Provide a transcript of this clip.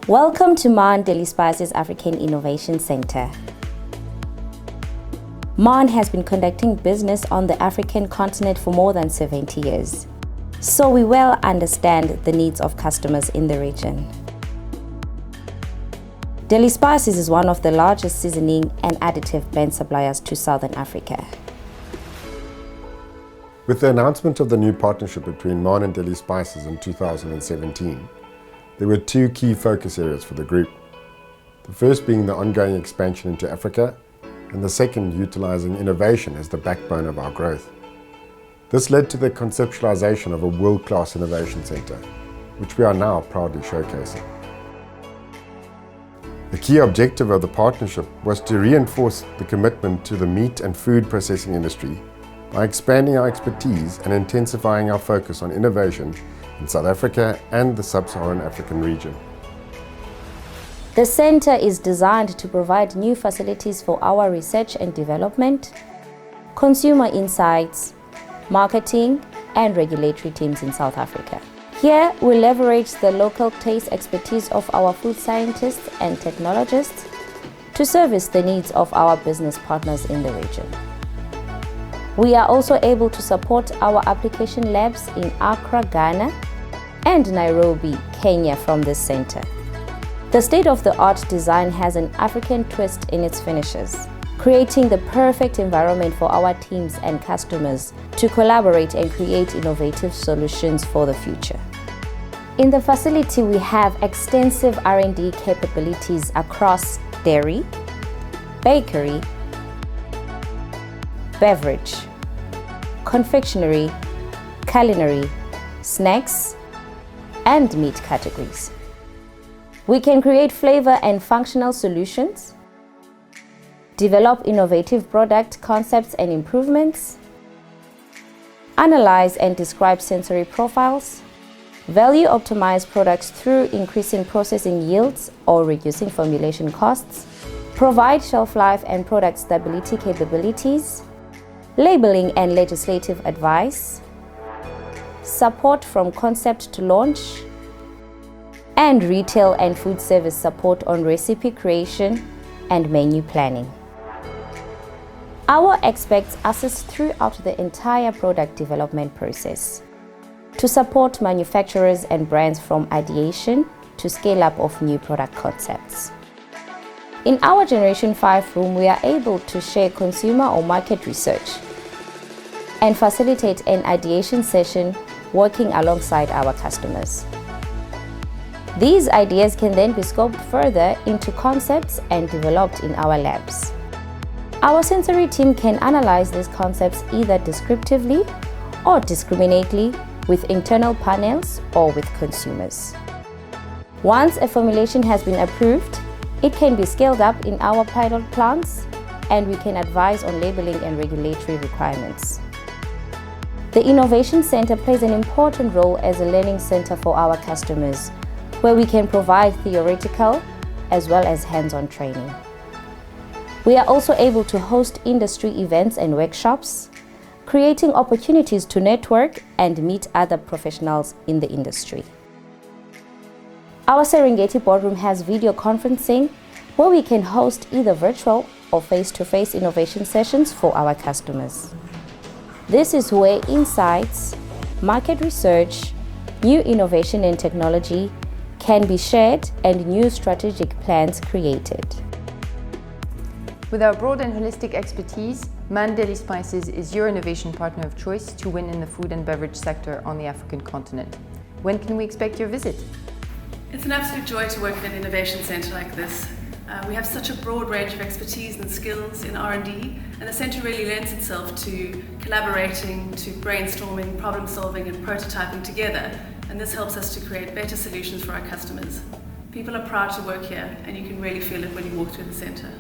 Welcome to MAN Deli Spices African Innovation Center. MAN has been conducting business on the African continent for more than 70 years, so we well understand the needs of customers in the region. Deli Spices is one of the largest seasoning and additive blend suppliers to Southern Africa. With the announcement of the new partnership between MAN and Deli Spices in 2017, there were two key focus areas for the group. The first being the ongoing expansion into Africa, and the second utilizing innovation as the backbone of our growth. This led to the conceptualization of a world-class innovation center, which we are now proudly showcasing. The key objective of the partnership was to reinforce the commitment to the meat and food processing industry by expanding our expertise and intensifying our focus on innovation in South Africa and the Sub-Saharan African region. The center is designed to provide new facilities for our research and development, consumer insights, marketing, and regulatory teams in South Africa. Here, we leverage the local taste expertise of our food scientists and technologists to service the needs of our business partners in the region. We are also able to support our application labs in Accra, Ghana, and Nairobi, Kenya from this center. The state-of-the-art design has an African twist in its finishes, creating the perfect environment for our teams and customers to collaborate and create innovative solutions for the future. In the facility, we have extensive R&D capabilities across dairy, bakery, beverage, confectionery, culinary, snacks, and meat categories. We can create flavor and functional solutions, develop innovative product concepts and improvements, analyze and describe sensory profiles, value optimize products through increasing processing yields or reducing formulation costs, provide shelf life and product stability capabilities, labeling and legislative advice, support from concept to launch, and retail and food service support on recipe creation and menu planning. Our experts assist throughout the entire product development process to support manufacturers and brands from ideation to scale up of new product concepts. In our Generation 5 room, we are able to share consumer or market research and facilitate an ideation session working alongside our customers. These ideas can then be scoped further into concepts and developed in our labs. Our sensory team can analyze these concepts either descriptively or discriminately with internal panels or with consumers. Once a formulation has been approved, it can be scaled up in our pilot plants, and we can advise on labeling and regulatory requirements. The Innovation Center plays an important role as a learning center for our customers, where we can provide theoretical as well as hands-on training. We are also able to host industry events and workshops, creating opportunities to network and meet other professionals in the industry. Our Serengeti boardroom has video conferencing, where we can host either virtual or face-to-face innovation sessions for our customers. This is where insights, market research, new innovation and technology can be shared and new strategic plans created. With our broad and holistic expertise, MAN Deli Spices is your innovation partner of choice to win in the food and beverage sector on the African continent. When can we expect your visit? It's an absolute joy to work at an innovation centre like this. We have such a broad range of expertise and skills in R&D, and the centre really lends itself to collaborating, to brainstorming, problem solving and prototyping together, and this helps us to create better solutions for our customers. People are proud to work here, and you can really feel it when you walk through the centre.